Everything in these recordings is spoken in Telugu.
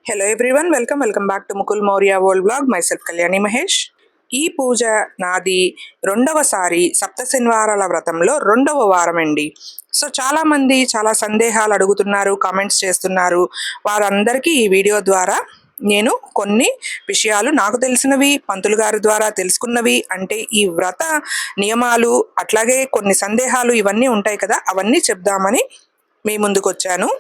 Hello everyone, welcome back to Mukul Maurya world blog. Myself Kalyani Mahesh. ఈ పూజ నాది రెండవసారి సప్త శనివారాల వ్రతంలో రెండవ వారం అండి. సో చాలా మంది చాలా సందేహాలు అడుగుతున్నారు, కామెంట్స్ చేస్తున్నారు. వారందరికీ ఈ వీడియో ద్వారా నేను కొన్ని విషయాలు, నాకు తెలిసినవి, పంతులు గారి ద్వారా తెలుసుకున్నవి, అంటే ఈ వ్రత నియమాలు, అట్లాగే కొన్ని సందేహాలు ఇవన్నీ ఉంటాయి కదా, అవన్నీ చెప్దామని మీ ముందుకు వచ్చాను.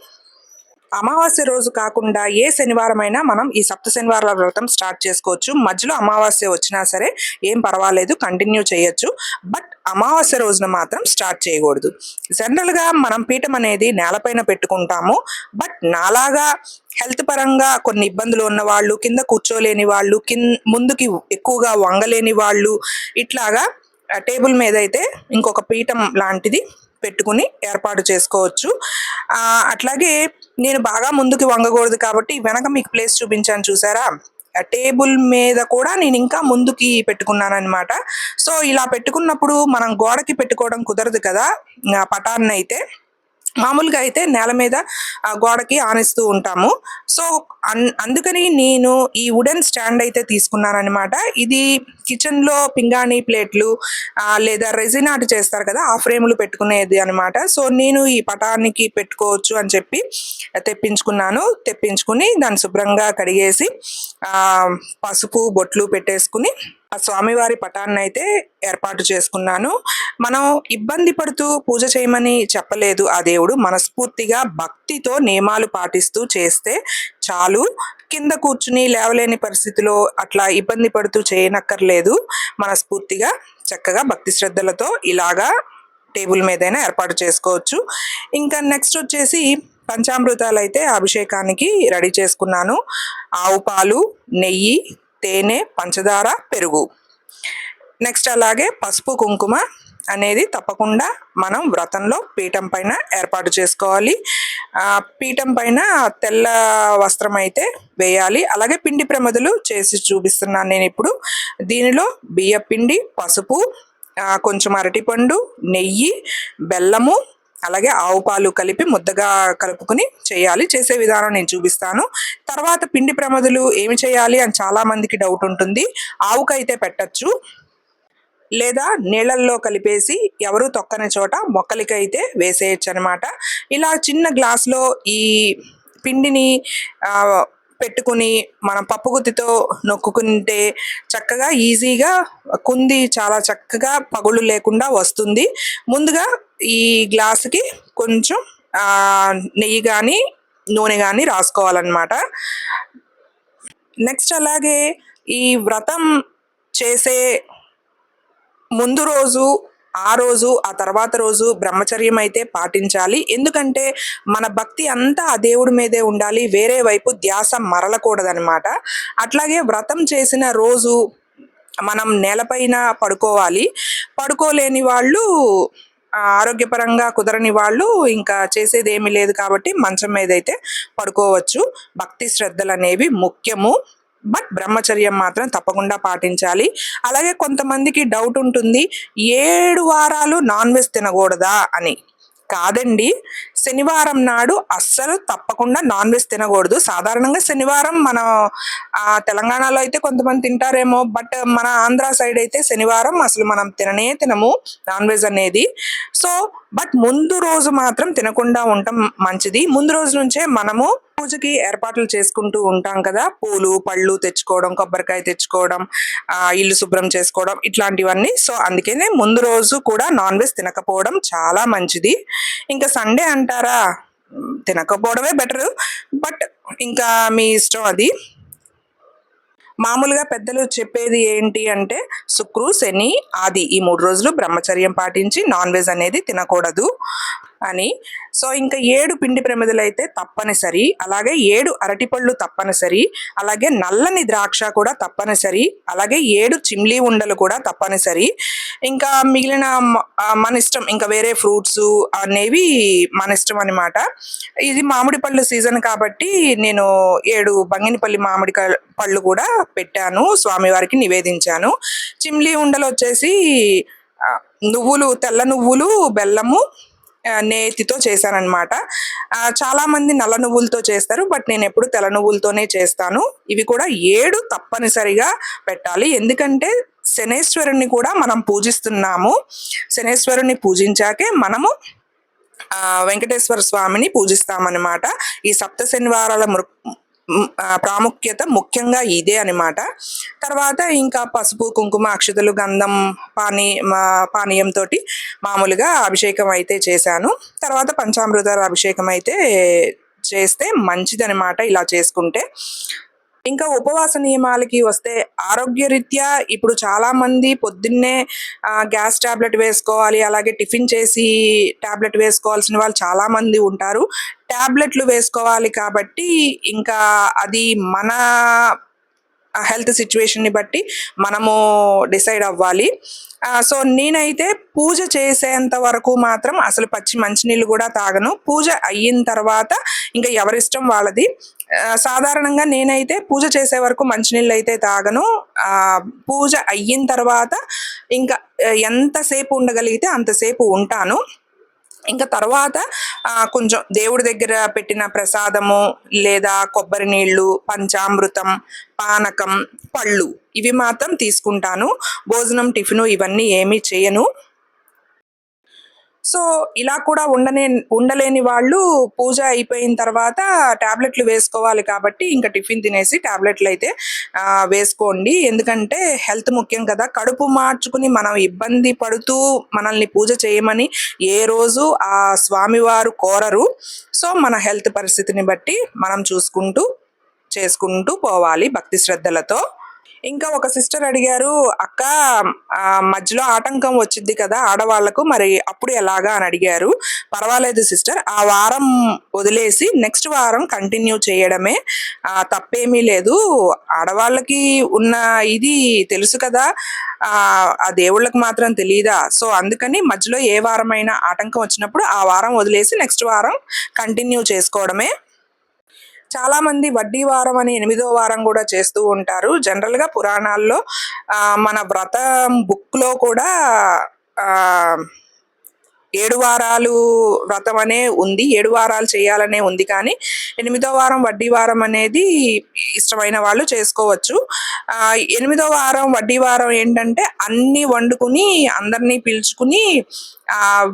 అమావాస్య రోజు కాకుండా ఏ శనివారం అయినా మనం ఈ సప్త శనివారాల వ్రతం స్టార్ట్ చేసుకోవచ్చు. మధ్యలో అమావాస్య వచ్చినా సరే ఏం పర్వాలేదు, కంటిన్యూ చేయొచ్చు. బట్ అమావాస్య రోజున మాత్రం స్టార్ట్ చేయకూడదు. జనరల్గా మనం పీఠం అనేది నేలపైన పెట్టుకుంటాము. బట్ నాలాగా హెల్త్ పరంగా కొన్ని ఇబ్బందులు ఉన్న వాళ్ళు, కింద కూర్చోలేని వాళ్ళు, ముందుకి ఎక్కువగా వంగలేని వాళ్ళు, ఇట్లాగా టేబుల్ మీద అయితే ఇంకొక పీఠం లాంటిది పెట్టుకుని ఏర్పాటు చేసుకోవచ్చు. అట్లాగే నేను బాగా ముందుకి వంగకూడదు కాబట్టి వెనక మీకు ప్లేస్ చూపించాను చూసారా, టేబుల్ మీద కూడా నేను ఇంకా ముందుకి పెట్టుకున్నాను అనమాట. సో ఇలా పెట్టుకున్నప్పుడు మనం గోడకి పెట్టుకోవడం కుదరదు కదా పటాన్ని అయితే. మామూలుగా అయితే నేల మీద గోడకి ఆనిస్తూ ఉంటాము. సో అందుకని నేను ఈ వుడెన్ స్టాండ్ అయితే తీసుకున్నాను అనమాట. ఇది కిచెన్లో పింగాణి ప్లేట్లు లేదా రెజిన్ ఆర్ట్ చేస్తారు కదా, ఆ ఫ్రేములు పెట్టుకునేది అనమాట. సో నేను ఈ పటానికి పెట్టుకోవచ్చు అని చెప్పి తెప్పించుకుని దాన్ని శుభ్రంగా కడిగేసి పసుపు బొట్లు పెట్టేసుకుని ఆ స్వామివారి పటాన్ని అయితే ఏర్పాటు చేసుకున్నాను. మనం ఇబ్బంది పడుతూ పూజ చేయమని చెప్పలేదు ఆ దేవుడు. మనస్ఫూర్తిగా భక్తితో నియమాలు పాటిస్తూ చేస్తే చాలు. కింద కూర్చుని లేవలేని పరిస్థితిలో అట్లా ఇబ్బంది పడుతూ చేయనక్కర్లేదు. మనస్ఫూర్తిగా చక్కగా భక్తి శ్రద్ధలతో ఇలాగా టేబుల్ మీదైనా ఏర్పాటు చేసుకోవచ్చు. ఇంకా నెక్స్ట్ వచ్చేసి పంచామృతాలు అయితే అభిషేకానికి రెడీ చేసుకున్నాను. ఆవు పాలు, నెయ్యి, తేనె, పంచదార, పెరుగు. నెక్స్ట్ అలాగే పసుపు కుంకుమ అనేది తప్పకుండా మనం వ్రతంలో పీఠం పైన ఏర్పాటు చేసుకోవాలి. పీఠం పైన తెల్ల వస్త్రం అయితే వేయాలి. అలాగే పిండి ప్రమిదలు చేసి చూపిస్తున్నాను నేను ఇప్పుడు. దీనిలో బియ్య పిండి, పసుపు, కొంచెం అరటిపండు, నెయ్యి, బెల్లము, అలాగే ఆవు పాలు కలిపి ముద్దగా కలుపుకుని చేయాలి. చేసే విధానం నేను చూపిస్తాను. తర్వాత పిండి ప్రమిదలు ఏమి చేయాలి అని చాలా మందికి డౌట్ ఉంటుంది. ఆవుకైతే పెట్టచ్చు, లేదా నీళ్ళల్లో కలిపేసి ఎవరు తొక్కని చోట మొక్కలకైతే వేసేయచ్చు అనమాట. ఇలా చిన్న గ్లాస్లో ఈ పిండిని పెట్టుకుని మనం పప్పు గుత్తితో నొక్కుంటే చక్కగా ఈజీగా కుంది చాలా చక్కగా పగుళ్ళు లేకుండా వస్తుంది. ముందుగా ఈ గ్లాసుకి కొంచెం నెయ్యి కానీ నూనె కానీ రాసుకోవాలన్నమాట. నెక్స్ట్ అలాగే ఈ వ్రతం చేసే ముందు రోజు, ఆ తర్వాత రోజు బ్రహ్మచర్యం అయితే పాటించాలి. ఎందుకంటే మన భక్తి అంతా ఆ దేవుడి మీదే ఉండాలి, వేరే వైపు ధ్యాస మరలకూడదనమాట. అట్లాగే వ్రతం చేసిన రోజు మనం నేలపైన పడుకోవాలి. పడుకోలేని వాళ్ళు, ఆరోగ్యపరంగా కుదరని వాళ్ళు ఇంకా చేసేది ఏమీ లేదు కాబట్టి మంచం మీద అయితే పడుకోవచ్చు. భక్తి శ్రద్ధలు అనేవి ముఖ్యము. బట్ బ్రహ్మచర్యం మాత్రం తప్పకుండా పాటించాలి. అలాగే కొంతమందికి డౌట్ ఉంటుంది, 7 వారాలు నాన్ వెజ్ తినకూడదా అని. కాదండి, శనివారం నాడు అస్సలు తప్పకుండా నాన్ వెజ్ తినకూడదు. సాధారణంగా శనివారం మన తెలంగాణలో అయితే కొంతమంది తింటారేమో, బట్ మన ఆంధ్ర సైడ్ అయితే శనివారం అసలు మనం తినము నాన్ వెజ్ అనేది. సో బట్ ముందు రోజు మాత్రం తినకుండా ఉండటం మంచిది. ముందు రోజు నుంచే మనము పూజకి ఏర్పాట్లు చేసుకుంటూ ఉంటాం కదా, పూలు పళ్ళు తెచ్చుకోవడం, కొబ్బరికాయ తెచ్చుకోవడం, ఇల్లు శుభ్రం చేసుకోవడం, ఇట్లాంటివన్నీ. సో అందుకనే ముందు రోజు కూడా నాన్ వెజ్ తినకపోవడం చాలా మంచిది. ఇంకా సండే అంటారా, తినకపోవడమే బెటర్. బట్ ఇంకా మీ ఇష్టం అది. మామూలుగా పెద్దలు చెప్పేది ఏంటి అంటే శుక్రు, శని, ఆది ఈ 3 రోజులు బ్రహ్మచర్యం పాటించి నాన్ వెజ్ అనేది తినకూడదు అని. సో ఇంకా 7 పిండి ప్రమిదలు అయితే తప్పనిసరి, అలాగే 7 అరటిపళ్ళు తప్పనిసరి, అలాగే నల్లని ద్రాక్ష కూడా తప్పనిసరి, అలాగే 7 చిమ్లీ ఉండలు కూడా తప్పనిసరి. ఇంకా మిగిలిన మన ఇష్టం, ఇంకా వేరే ఫ్రూట్స్ అనేవి మన ఇష్టం అనమాట. ఇది మామిడి పళ్ళు సీజన్ కాబట్టి నేను 7 బంగినపల్లి మామిడి పళ్ళు కూడా పెట్టాను, స్వామివారికి నివేదించాను. చిమ్లీ ఉండలు వచ్చేసి నువ్వులు, తెల్ల నువ్వులు, బెల్లము, నేతితో చేశాననమాట. చాలా మంది నల్ల నువ్వులతో చేస్తారు. బట్ నేనెప్పుడు తెల్ల నువ్వులతోనే చేస్తాను. ఇవి కూడా 7 తప్పనిసరిగా పెట్టాలి. ఎందుకంటే శనైశ్వరుడిని కూడా మనం పూజిస్తున్నాము. శనైశ్వరుడిని పూజించాకే మనము వెంకటేశ్వర స్వామిని పూజిస్తామన్నమాట. ఈ సప్త శనివారాల ప్రాముఖ్యత ముఖ్యంగా ఇదే అనమాట. తర్వాత ఇంకా పసుపు, కుంకుమ, అక్షతలు, గంధం, పానీయంతో మామూలుగా అభిషేకం అయితే చేశాను. తర్వాత పంచామృతాల అభిషేకం అయితే చేస్తే మంచిదనమాట ఇలా చేసుకుంటే. ఇంకా ఉపవాస నియమాలకి వస్తే ఆరోగ్యరీత్యా ఇప్పుడు చాలా మంది పొద్దున్నే గ్యాస్ టాబ్లెట్ వేసుకోవాలి, అలాగే టిఫిన్ చేసి టాబ్లెట్ వేసుకోవాల్సిన వాళ్ళు చాలా మంది ఉంటారు. టాబ్లెట్లు వేసుకోవాలి కాబట్టి ఇంకా అది మన హెల్త్ సిచ్యువేషన్ని బట్టి మనము డిసైడ్ అవ్వాలి. సో నేనైతే పూజ చేసేంత వరకు మాత్రం అసలు పచ్చి మంచినీళ్ళు కూడా తాగను. పూజ అయిన తర్వాత ఇంకా ఎవరిష్టం వాళ్ళది. సాధారణంగా నేనైతే పూజ చేసే వరకు మంచినీళ్ళు అయితే తాగను. పూజ అయిన తర్వాత ఇంకా ఎంతసేపు ఉండగలిగితే అంతసేపు ఉంటాను. ఇంకా తర్వాత కొంచెం దేవుడి దగ్గర పెట్టిన ప్రసాదము, లేదా కొబ్బరి నీళ్ళు, పంచామృతం, పానకం, పళ్ళు ఇవి మాత్రం తీసుకుంటాను. భోజనం, టిఫిను ఇవన్నీ ఏమీ చేయను. సో ఇలా కూడా ఉండలేని వాళ్ళు పూజ అయిపోయిన తర్వాత టాబ్లెట్లు వేసుకోవాలి కాబట్టి ఇంకా టిఫిన్ తినేసి టాబ్లెట్లు అయితే వేసుకోండి. ఎందుకంటే హెల్త్ ముఖ్యం కదా. కడుపు మార్చుకుని మనం ఇబ్బంది పడుతూ మనల్ని పూజ చేయమని ఏ రోజు ఆ స్వామివారు కోరరు. సో మన హెల్త్ పరిస్థితిని బట్టి మనం చేసుకుంటూ పోవాలి భక్తి శ్రద్ధలతో. ఇంకా ఒక సిస్టర్ అడిగారు, అక్క మధ్యలో ఆటంకం వచ్చింది కదా ఆడవాళ్లకు, మరి అప్పుడు ఎలాగా అని అడిగారు. పర్వాలేదు సిస్టర్, ఆ వారం వదిలేసి నెక్స్ట్ వారం కంటిన్యూ చేయడమే, తప్పేమీ లేదు. ఆడవాళ్ళకి ఉన్న ఇది తెలుసు కదా, ఆ దేవుళ్ళకి మాత్రం తెలియదా? సో అందుకని మధ్యలో ఏ వారమైనా ఆటంకం వచ్చినప్పుడు ఆ వారం వదిలేసి నెక్స్ట్ వారం కంటిన్యూ చేసుకోవడమే. చాలా మంది వడ్డీ వారం అని 8వ వారం కూడా చేస్తూ ఉంటారు. జనరల్గా పురాణాల్లో మన వ్రతం బుక్లో కూడా 7 వారాలు వ్రతం అనే ఉంది, 7 వారాలు చేయాలనే ఉంది. కానీ 8వ వారం వడ్డీ వారం అనేది ఇష్టమైన వాళ్ళు చేసుకోవచ్చు. 8వ వారం వడ్డీ వారం ఏంటంటే అన్ని వండుకుని అందరినీ పిలుచుకుని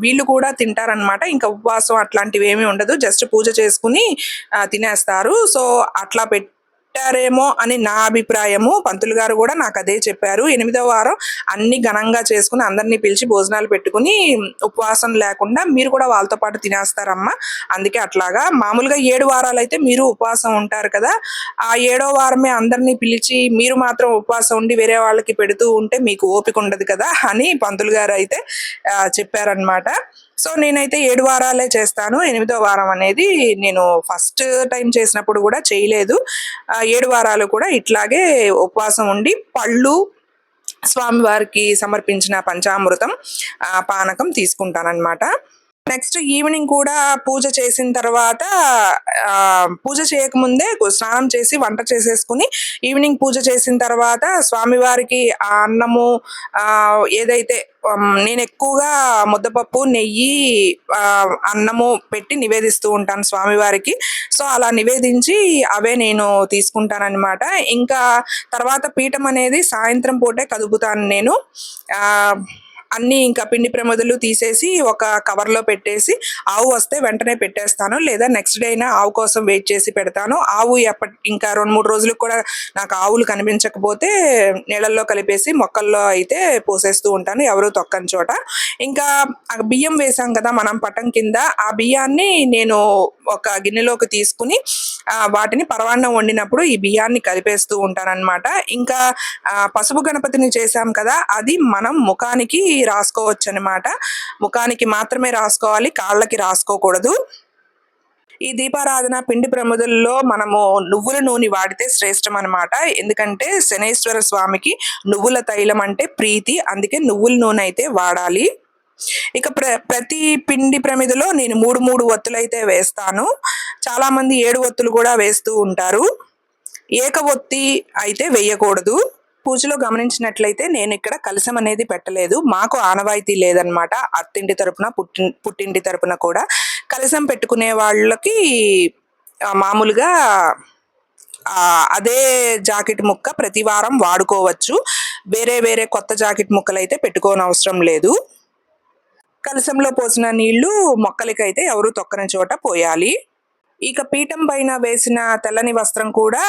వీళ్ళు కూడా తింటారనమాట. ఇంకా ఉపవాసం అట్లాంటివి ఏమీ ఉండదు, జస్ట్ పూజ చేసుకుని తినేస్తారు. సో అట్లా పెట్టారేమో అని నా అభిప్రాయము. పంతులు గారు కూడా నాకు అదే చెప్పారు. 8వ వారం అన్ని ఘనంగా చేసుకుని అందరినీ పిలిచి భోజనాలు పెట్టుకుని ఉపవాసం లేకుండా మీరు కూడా వాళ్ళతో పాటు తినేస్తారమ్మా, అందుకే అట్లాగా. మామూలుగా 7 వారాలు అయితే మీరు ఉపవాసం ఉంటారు కదా, ఆ 7వ వారమే అందరినీ పిలిచి మీరు మాత్రం ఉపవాసం ఉండి వేరే వాళ్ళకి పెడుతూ ఉంటే మీకు ఓపిక ఉండదు కదా అని పంతులు గారు అయితే చెప్పారనమాట. సో నేనైతే 7 వారాలే చేస్తాను. 8వ వారం అనేది నేను ఫస్ట్ టైం చేసినప్పుడు కూడా చేయలేదు. 7 వారాలు కూడా ఇట్లాగే ఉపవాసం ఉండి పళ్ళు, స్వామివారికి సమర్పించిన పంచామృతం, పానకం తీసుకుంటానన్నమాట. నెక్స్ట్ ఈవినింగ్ కూడా పూజ చేసిన తర్వాత పూజ చేయకముందే స్నానం చేసి వంట చేసేసుకుని ఈవినింగ్ పూజ చేసిన తర్వాత స్వామివారికి ఆ అన్నము ఏదైతే నేను ఎక్కువగా ముద్దపప్పు, నెయ్యి, అన్నము పెట్టి నివేదిస్తూ ఉంటాను స్వామివారికి. సో అలా నివేదించి అవే నేను తీసుకుంటానన్నమాట. ఇంకా తర్వాత పీఠం అనేది సాయంత్రం పూటే కదుపుతాను నేను. అన్నీ ఇంకా పిండి ప్రమిదలు తీసేసి ఒక కవర్లో పెట్టేసి ఆవు వస్తే వెంటనే పెట్టేస్తాను, లేదా నెక్స్ట్ డే అయినా ఆవు కోసం వెయిట్ చేసి పెడతాను. ఆవు ఇంకా 2-3 రోజులకు కూడా నాకు ఆవులు కనిపించకపోతే నీళ్ళల్లో కలిపేసి మొక్కల్లో అయితే పోసేస్తూ ఉంటాను, ఎవరు తొక్కని చోట. ఇంకా బియ్యం వేసాం కదా మనం పటం కింద, ఆ బియ్యాన్ని నేను ఒక గిన్నెలోకి తీసుకుని వాటిని పరవాన్నం వండినప్పుడు ఈ బియ్యాన్ని కలిపేస్తూ ఉంటానన్నమాట. ఇంకా పసుపు గణపతిని చేసాం కదా, అది మనం ముఖానికి రాసుకోవచ్చు అనమాట. ముఖానికి మాత్రమే రాసుకోవాలి, కాళ్ళకి రాసుకోకూడదు. ఈ దీపారాధన పిండి ప్రమిదల్లో మనము నువ్వుల నూనె వాడితే శ్రేష్టం అనమాట. ఎందుకంటే శనైశ్వర స్వామికి నువ్వుల తైలం అంటే ప్రీతి, అందుకే నువ్వుల నూనె అయితే వాడాలి. ఇక ప్రతి పిండి ప్రమిదలో నేను 3 ఒత్తులు అయితే వేస్తాను. చాలా మంది 7 ఒత్తులు కూడా వేస్తూ ఉంటారు. ఏక ఒత్తి అయితే వేయకూడదు. పూజలో గమనించినట్లయితే నేను ఇక్కడ కలశం అనేది పెట్టలేదు. మాకు ఆనవాయితీ లేదనమాట. అత్తింటి తరపున, పుట్టింటి తరపున కూడా కలశం పెట్టుకునే వాళ్ళకి మామూలుగా అదే జాకెట్ ముక్క ప్రతి వారం వాడుకోవచ్చు. వేరే వేరే కొత్త జాకెట్ ముక్కలైతే పెట్టుకోనవసరం లేదు. కలశంలో పోసిన నీళ్లు మొక్కలకైతే ఎవరు తొక్కని చోట పోయాలి. ఇక పీఠం పైన వేసిన తెల్లని వస్త్రం కూడా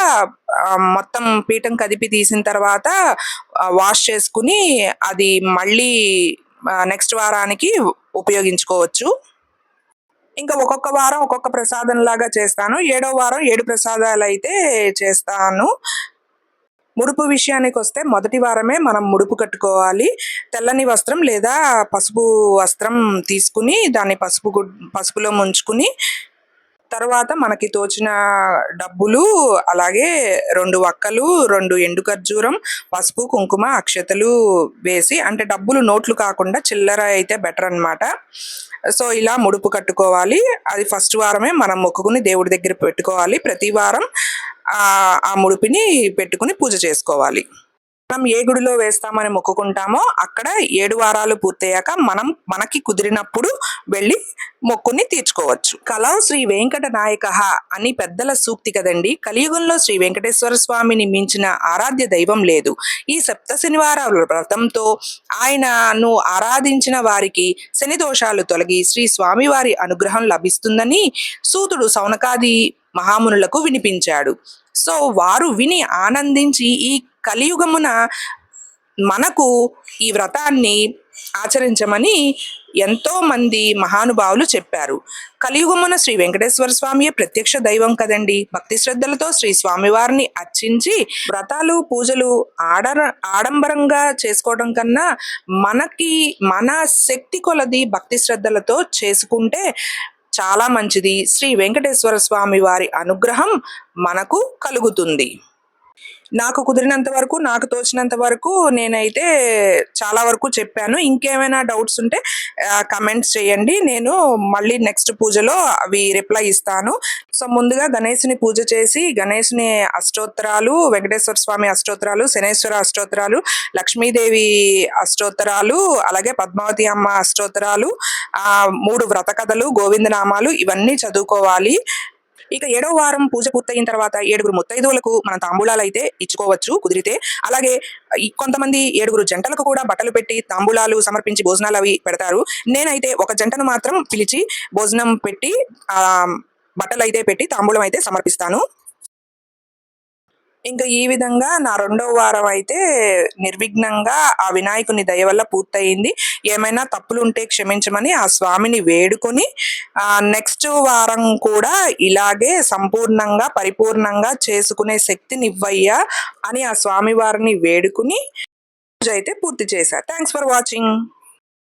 మొత్తం పీఠం కదిపి తీసిన తర్వాత వాష్ చేసుకుని అది మళ్ళీ నెక్స్ట్ వారానికి ఉపయోగించుకోవచ్చు. ఇంకా ఒక్కొక్క వారం ఒక్కొక్క ప్రసాదం లాగా చేస్తాను. 7వ వారం 7 ప్రసాదాలు అయితే చేస్తాను. ముడుపు విషయానికి వస్తే మొదటి వారమే మనం ముడుపు కట్టుకోవాలి. తెల్లని వస్త్రం లేదా పసుపు వస్త్రం తీసుకుని దాన్ని పసుపులో ముంచుకుని తర్వాత మనకి తోచిన డబ్బులు, అలాగే 2 వక్కలు, 2 ఎండు ఖర్జూరం, పసుపు, కుంకుమ, అక్షతలు వేసి, అంటే డబ్బులు నోట్లు కాకుండా చిల్లర అయితే బెటర్ అన్నమాట. సో ఇలా ముడుపు కట్టుకోవాలి. అది ఫస్ట్ వారమే మనం మొక్కుకుని దేవుడి దగ్గర పెట్టుకోవాలి. ప్రతి వారం ఆ ముడుపుని పెట్టుకుని పూజ చేసుకోవాలి. మనం ఏ గుడిలో వేస్తామని మొక్కుకుంటామో అక్కడ 7 వారాలు పూర్తయ్యాక మనకి కుదిరినప్పుడు వెళ్ళి మొక్కుని తీర్చుకోవచ్చు. కలౌ శ్రీ వెంకట నాయక అని పెద్దల సూక్తి కదండి. కలియుగంలో శ్రీ వెంకటేశ్వర స్వామిని మించిన ఆరాధ్య దైవం లేదు. ఈ సప్త శనివారాల వ్రతంతో ఆయనను ఆరాధించిన వారికి శని దోషాలు తొలగి శ్రీ స్వామివారి అనుగ్రహం లభిస్తుందని సూతుడు సౌనకాది మహామునులకు వినిపించాడు. సో వారు విని ఆనందించి ఈ కలియుగమున మనకు ఈ వ్రతాన్ని ఆచరించమని ఎంతో మంది మహానుభావులు చెప్పారు. కలియుగమున శ్రీ వెంకటేశ్వర స్వామియే ప్రత్యక్ష దైవం కదండి. భక్తి శ్రద్ధలతో శ్రీ స్వామివారిని అర్చించి వ్రతాలు పూజలు ఆడంబరంగా చేసుకోవడం కన్నా మన శక్తి కొలది భక్తి శ్రద్ధలతో చేసుకుంటే చాలా మంచిది. శ్రీ వెంకటేశ్వర స్వామి వారి అనుగ్రహం మనకు కలుగుతుంది. నాకు కుదిరినంత వరకు, నాకు తోచినంత వరకు నేనైతే చాలా వరకు చెప్పాను. ఇంకేమైనా డౌట్స్ ఉంటే కమెంట్స్ చేయండి. నేను మళ్ళీ నెక్స్ట్ పూజలో అవి రిప్లై ఇస్తాను. సో ముందుగా గణేశుని పూజ చేసి గణేశుని అష్టోత్తరాలు, వెంకటేశ్వర స్వామి అష్టోత్తరాలు, శనేశ్వర అష్టోత్తరాలు, లక్ష్మీదేవి అష్టోత్తరాలు, అలాగే పద్మావతి అమ్మ అష్టోత్తరాలు, 3 వ్రత కథలు, గోవిందనామాలు ఇవన్నీ చదువుకోవాలి. ఇక 7వ వారం పూజ పూర్తయిన తర్వాత 7 ముత్తైదువులకు మనం తాంబూలాలు అయితే ఇచ్చుకోవచ్చు కుదిరితే. అలాగే కొంతమంది 7 జంటలకు కూడా బట్టలు పెట్టి తాంబూలాలు సమర్పించి భోజనాలు అవి పెడతారు. నేనైతే ఒక జంటను మాత్రం పిలిచి భోజనం పెట్టి బట్టలు అయితే పెట్టి తాంబూలం అయితే సమర్పిస్తాను. ఇంకా ఈ విధంగా నా 2వ వారం అయితే నిర్విఘ్నంగా ఆ వినాయకుని దయ వల్ల పూర్తయింది. ఏమైనా తప్పులు ఉంటే క్షమించమని ఆ స్వామిని వేడుకొని నెక్స్ట్ వారం కూడా ఇలాగే సంపూర్ణంగా పరిపూర్ణంగా చేసుకునే శక్తినివ్వయ్యా అని ఆ స్వామి వారిని వేడుకుని పూజ అయితే పూర్తి చేశారు. Thanks for watching.